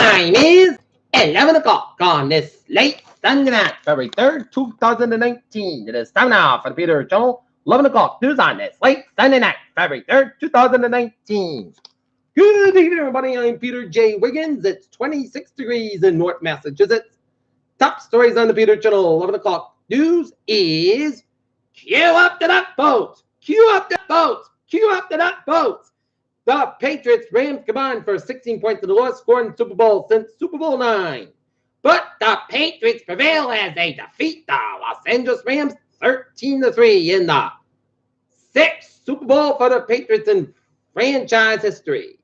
time is 11 o'clock on this late Sunday night, February 3rd, 2019. It is time now for the Peter Channel. 11 o'clock news on this late Sunday night, February 3rd, 2019. Good evening, everybody. I'm Peter J. Wiggins. It's 26 degrees in North Massachusetts. Top stories on the Peter Channel. 11 o'clock news is cue up the duck boats. Cue up the boats. Cue up the duck boats. The Patriots Rams combined for 16 points to the lowest score in Super Bowl since Super Bowl IX. But the Patriots prevail as they defeat the Los Angeles Rams 13-3 in the sixth Super Bowl for the Patriots in franchise history.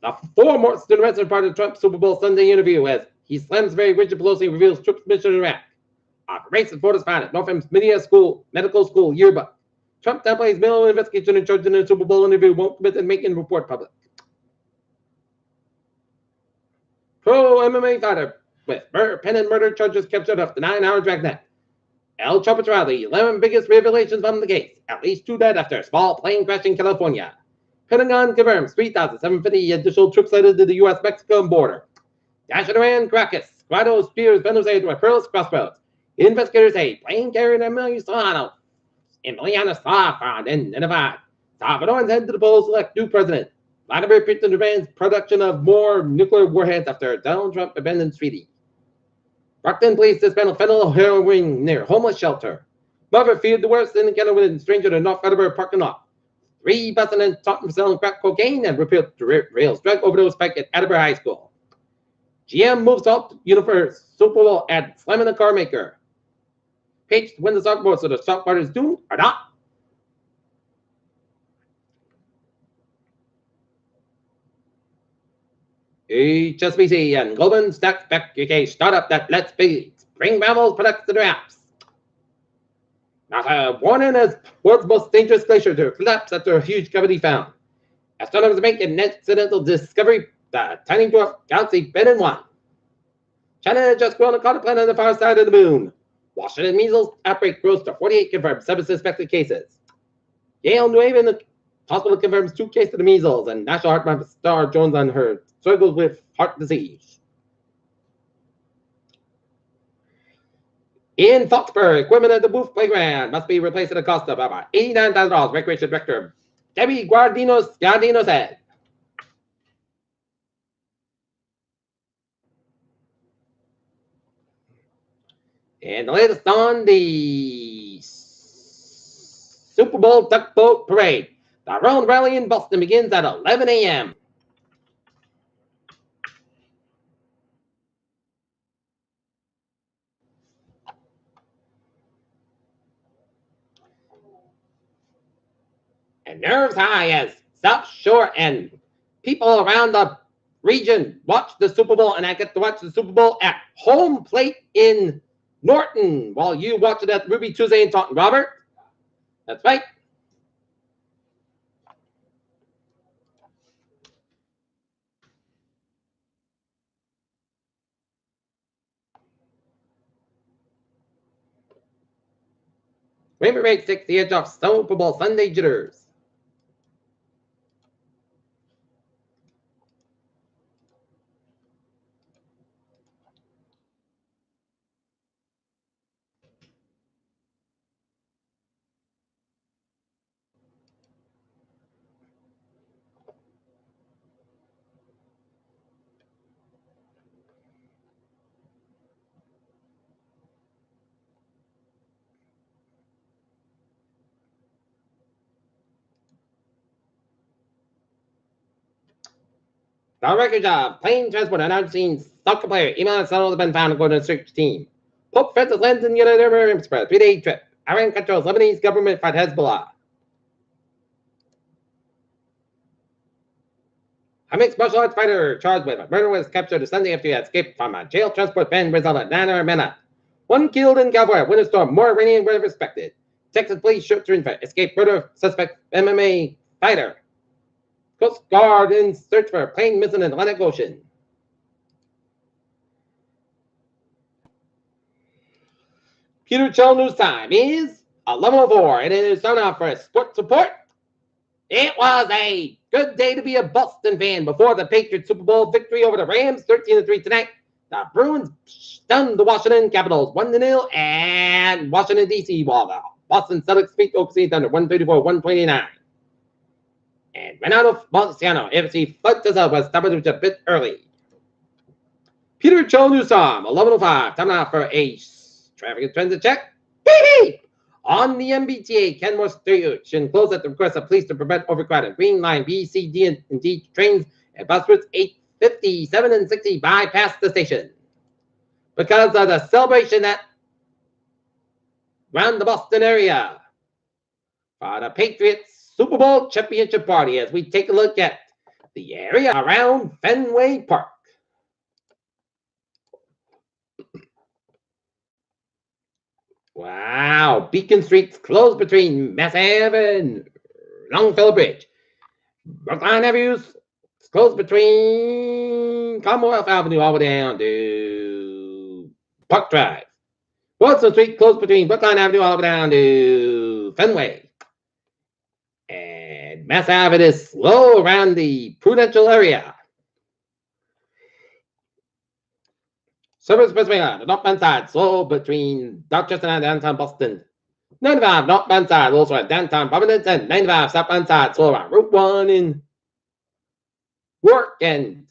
The former student resident part of Trump's Super Bowl Sunday interview as he slams very Richard Pelosi reveals Trump's mission in Iraq. Racist voters found at Northam's Medical School yearbook. Trump downplays middle investigation and charged in a Super Bowl interview, won't commit and making report public. Pro MMA fighter with pen and murder charges captured after 9-hour dragnet. El Chapo's rally, 11 biggest revelations from the case. At least 2 dead after a small plane crash in California. Pentagon confirms 3,750 additional troops headed to the U.S.-Mexico border. Dash in Iran, Caracas, Guado spears Venezuela to a perilous crossroads. Investigators say plane carried Emilio Solano in Liana in Nevada. Salvadorans head to the polls to elect new president. Vladimir Putin demands production of more nuclear warheads after Donald Trump abandoned treaty. Brockton police dismantle fentanyl heroin near homeless shelter. Mother feared the worst in encounter with a stranger to North Edinburgh parking lot. 3 busted and taught for selling crack cocaine and repealed rails drug overdose spike at Edinburgh High School. GM moves off universe Super Bowl at slamming the car maker. Patriots win the soccer ball, so the stock market is doomed or not? HSBC and Goldman Sachs back UK startup that lets bring mammals products to their apps. NASA warning as world's most dangerous glacier to collapse after a huge cavity found. Astronomers make an accidental discovery, the tiny dwarf galaxy Bennu 1. China just grown a caught a planet on the far side of the moon. Washington measles outbreak grows to 48 confirmed, 7 suspected cases. Yale New Haven hospital confirms 2 cases of measles, and National Heart Month star Jones on her struggles with heart disease. In Foxborough, equipment at the Booth Playground must be replaced at a cost of about $89,000, Recreation Director Debbie Guardino said. And the latest on the Super Bowl Duck Boat Parade. The round rally in Boston begins at 11 a.m. And nerves high as South Shore and people around the region watch the Super Bowl, and I get to watch the Super Bowl at home plate in Norton while you watch it at Ruby Tuesday in Taunton. Robert? That's right. Raymond Rate takes the edge off Super Bowl Sunday jitters. The record job, plane transport announcing soccer player Iman Saleh has been found according to the search team. Pope Francis lands in United Arab Emirates for a 3-day trip. Iran controls Lebanese government fight Hezbollah. A mixed martial arts fighter charged with murder was captured Sunday after he had escaped from a jail transport van result at Nana Mena. 1 killed in California, winter storm, more Iranian were respected. Texas police shoot for escaped murder suspect MMA fighter. Coast Guard in search for a plane missing in the Atlantic Ocean. Peter Channel News time is 11:04, and it is time now for a sports report It was a good day to be a Boston fan before the Patriots Super Bowl victory over the Rams, 13-3 tonight. The Bruins stunned the Washington Capitals 1-0, and Washington, D.C. while the Boston Celtics beat OKC Thunder 134-129. And Renato Marciano, FC flipped us up, was stopped a bit early. Peter Cho Newsom, 11:05, time now for a traffic transit check. Beep! On the MBTA, Kenmore Station closed at the request of police to prevent overcrowding. Green Line B, C, D, and D trains and bus routes 8, 57, and 60 bypass the station. Because of the celebration at around the Boston area for the Patriots Super Bowl championship party, as we take a look at the area around Fenway Park. Wow, Beacon Street's closed between Mass Ave and Longfellow Bridge. Brookline Avenue's closed between Commonwealth Avenue all the way down to Park Drive. Wilson Street closed between Brookline Avenue all the way down to Fenway. And Mass Ave is slow around the Prudential area. Service Expressway on the northbound side, slow between Dorchester and downtown Boston. 95 northbound side, also at downtown Providence, and 95 southbound side, slow around Route 1 in York and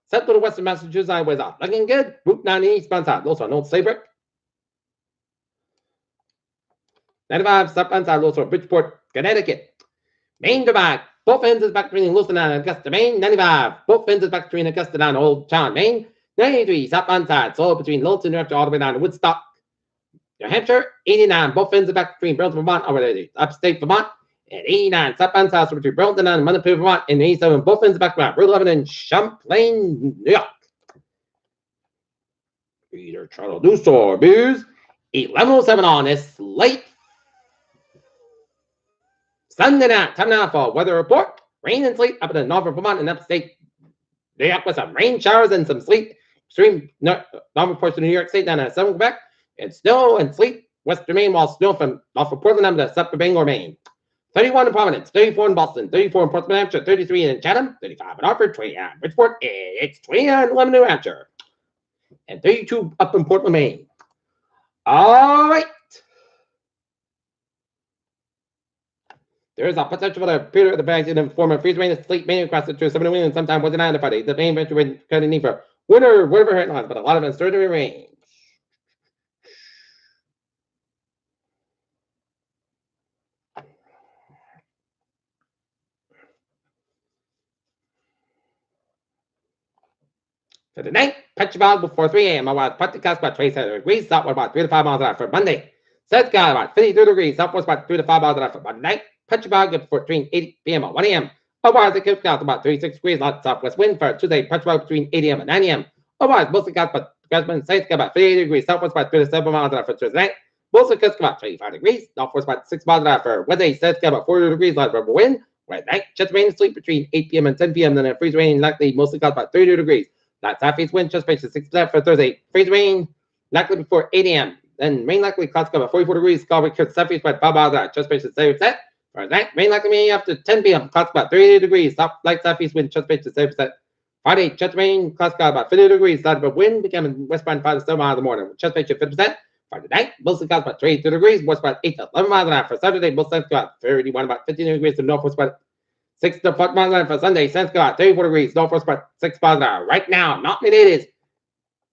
central to western Massachusetts highways off. Looking good. Route 9 eastbound side, also on Old Saybrook. 95 southbound side, also Bridgeport, Connecticut. Main Divide, both ends is back between Lewiston and Augusta, Maine. 95, both ends is back between Augusta and Old Town, Maine. 93, southbound side, slow between Littleton, New Hampshire, all the way down to Woodstock, New Hampshire. 89, both ends are back between Burlington, Vermont, over to upstate Vermont. And 89, southbound side, so between Burlington and Manapoo, Vermont. And 87, both ends are back around Route 11 in Champlain, New York. Peter Charles Dusor, Booze. 11:07 on this late Sunday night. Time now for weather report. Rain and sleet up in the northern Vermont and upstate New York with some rain showers and some sleet. Extreme northern portion of New York State down at southern Quebec. And snow and sleet western Maine, while snow from off of Portland up to southern Bangor, Maine. 31 in Providence, 34 in Boston, 34 in Portsmouth, New Hampshire, 33 in Chatham, 35 in Hartford, 29 in Bridgeport, and it's 29 in Lebanon, New Hampshire, and 32 up in Portland, Maine. All right. There is a potential for the period of the bags in the form of freeze rain and sleet, mainly across the 7 wind and sometime Wednesday night and Friday. The main venture wind kind of need for winter, whatever headlines, but a lot of uncertainty rain. For the night, Petrobras before 3 a.m. About Puttikas about 27 degrees, southward about 3 to 5 miles an hour for Monday. South Sky about 52 degrees, southwest about 3 to 5 miles an hour for Monday night. Petrobras between 8 p.m. and 1 a.m. Otherwise, the Cape South about 36 degrees, lots southwest wind for Tuesday. Petrobras between 8 a.m. and 9 a.m. Otherwise, mostly got but South Sky about 58 degrees, southwest about 3 to 7 miles an hour for Tuesday night. Mostly Kusk about 25 degrees, northwest about 6 miles an hour for Wednesday. South Sky about 40 degrees, lots of wind. Right night, just rain and sleep between 8 p.m. and 10 p.m. Then a freeze rain likely mostly got about 32 degrees. That southeast wind just makes it 6% for Thursday. Freeze rain likely before 8 a.m. Then rain likely clouds cover 44 degrees. Cloudy southeast by 5 miles an hour. Just makes it 7%. For night, rain likely me after 10 p.m. Clouds about 38 degrees. Light southeast wind just makes it 7%. Friday, just rain. Clouds got about 50 degrees. Light of wind becoming westbound 5 to 7 miles in the morning. Just makes it 50%. Friday night, mostly clouds about 32 degrees. West about 8 to 11 miles an hour. For Saturday, most sun's about 31, about 15 degrees to northwest about 6 to 4 miles an hour for Sunday. Sun's got 34 degrees. Northwest about 6 miles an hour. Right now, not many it is.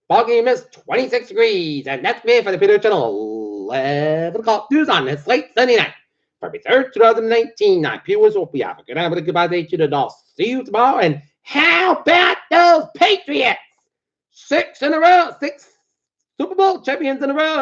Ball game is 26 degrees. And that's me for the Peter Channel 11 o'clock news on this late Sunday night. February 3rd, 2019. I'm Peter Whistle. We have a good night. Goodbye day to the all. See you tomorrow. And how about those Patriots? 6 in a row. 6 Super Bowl champions in a row.